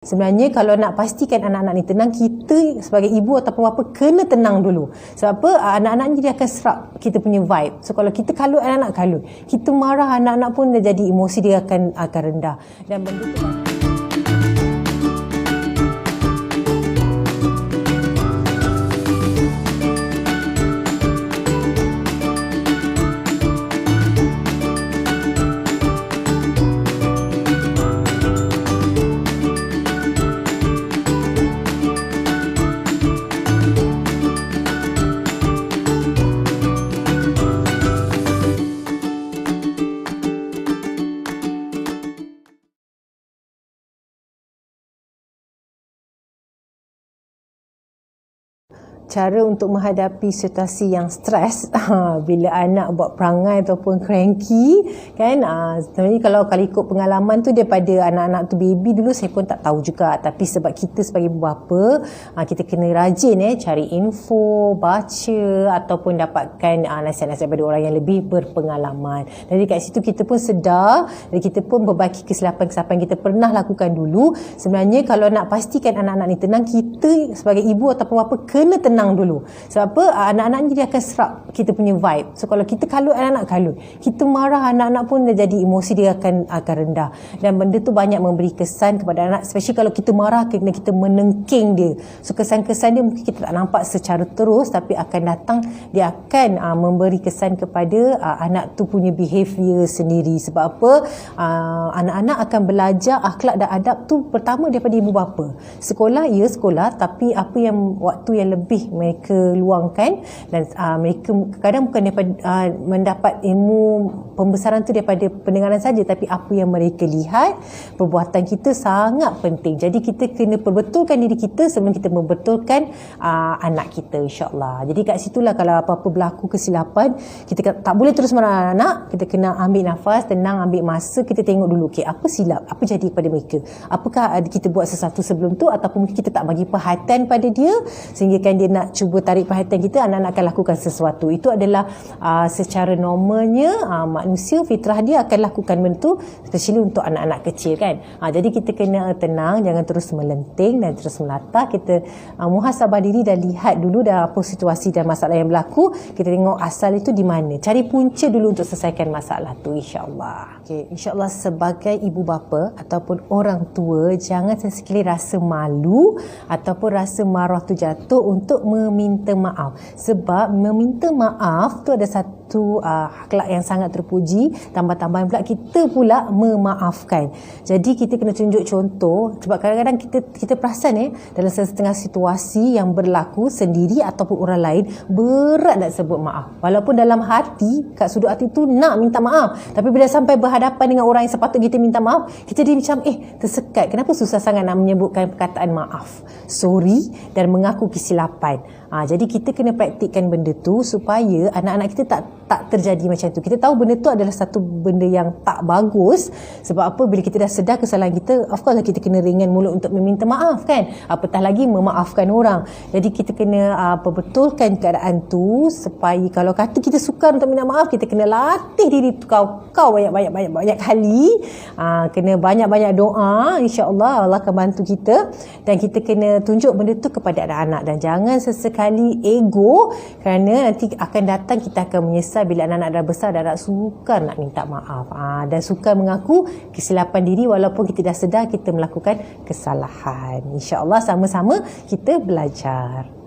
Sebenarnya kalau nak pastikan anak-anak ni tenang, kita sebagai ibu ataupun bapa kena tenang dulu. Sebab apa? Anak-anak ni dia akan serap kita punya vibe. So kalau kita kalut, anak-anak kalut. Kita marah, anak-anak pun dah jadi emosi dia akan rendah. Dan benda tu cara untuk menghadapi situasi yang stres bila anak buat perangai ataupun cranky kan. Sebenarnya kalau ikut pengalaman tu daripada anak-anak tu baby dulu, saya pun tak tahu juga, tapi sebab kita sebagai ibu bapa kita kena rajin cari info, baca ataupun dapatkan nasihat-nasihat daripada orang yang lebih berpengalaman. Jadi kat situ kita pun sedar dan kita pun perbaiki kesilapan-kesilapan kita pernah lakukan dulu. Sebenarnya kalau nak pastikan anak-anak ni tenang, kita sebagai ibu ataupun bapa kena tenang dulu. Sebab apa? Anak-anak ni dia akan serap kita punya vibe. So kalau kita kalut, anak-anak kalut. Kita marah, anak-anak pun dah jadi emosi dia akan rendah. Dan benda tu banyak memberi kesan kepada anak, especially kalau kita marah, kena kita menengking dia. So kesan-kesan dia mungkin kita tak nampak secara terus, tapi akan datang, dia akan memberi kesan kepada anak tu punya behavior sendiri. Sebab apa? Anak-anak akan belajar akhlak dan adab tu pertama daripada ibu bapa. Sekolah, ya sekolah, tapi apa yang waktu yang lebih mereka luangkan, dan mereka kadang bukan daripada mendapat ilmu pembesaran tu daripada pendengaran saja, tapi apa yang mereka lihat, perbuatan kita sangat penting. Jadi kita kena perbetulkan diri kita sebelum kita membetulkan anak kita, insya-Allah. Jadi kat situlah kalau apa-apa berlaku kesilapan, kita tak boleh terus marah anak, kita kena ambil nafas, tenang, ambil masa, kita tengok dulu okey, apa silap, apa jadi pada mereka, apakah kita buat sesuatu sebelum tu, ataupun mungkin kita tak bagi perhatian pada dia sehingga kan dia nak cuba tarik perhatian kita, anak-anak akan lakukan sesuatu. Itu adalah secara normalnya manusia, fitrah dia akan lakukan benda tu, especially untuk anak-anak kecil kan. Jadi kita kena tenang, jangan terus melenting dan terus melatah. Kita muhasabah diri dan lihat dulu dah apa situasi dan masalah yang berlaku. Kita tengok asal itu di mana, cari punca dulu untuk selesaikan masalah tu, insya-Allah. Okay, insya-Allah sebagai ibu bapa ataupun orang tua, jangan sesekali rasa malu ataupun rasa marah tu jatuh untuk meminta maaf. Sebab meminta maaf tu ada satu akhlak yang sangat terpuji, tambah-tambahan pula kita pula memaafkan. Jadi kita kena tunjuk contoh, sebab kadang-kadang kita perasan dalam setengah situasi yang berlaku sendiri ataupun orang lain, berat nak sebut maaf. Walaupun dalam hati, kat sudut hati tu nak minta maaf, tapi bila sampai berhadapan dengan orang yang sepatutnya kita minta maaf, kita jadi macam tersekat. Kenapa susah sangat nak menyebutkan perkataan maaf, sorry dan mengaku kesilapan. Jadi kita kena praktikkan benda tu supaya anak-anak kita tak terjadi macam tu. Kita tahu benda tu adalah satu benda yang tak bagus. Sebab apa? Bila kita dah sedar kesalahan kita, of course lah kita kena ringan mulut untuk meminta maaf kan. Apatah lagi memaafkan orang. Jadi kita kena perbetulkan keadaan tu supaya kalau kata kita sukar untuk minta maaf, kita kena latih diri tu kau banyak kali. Kena banyak-banyak doa, insya-Allah Allah akan bantu kita. Dan kita kena tunjuk benda tu kepada anak-anak, dan jangan sesekali ego, kerana nanti akan datang kita akan menyesal bila anak-anak dah besar dan nak sukar nak minta maaf dan sukar mengaku kesilapan diri walaupun kita dah sedar kita melakukan kesalahan. InsyaAllah sama-sama kita belajar.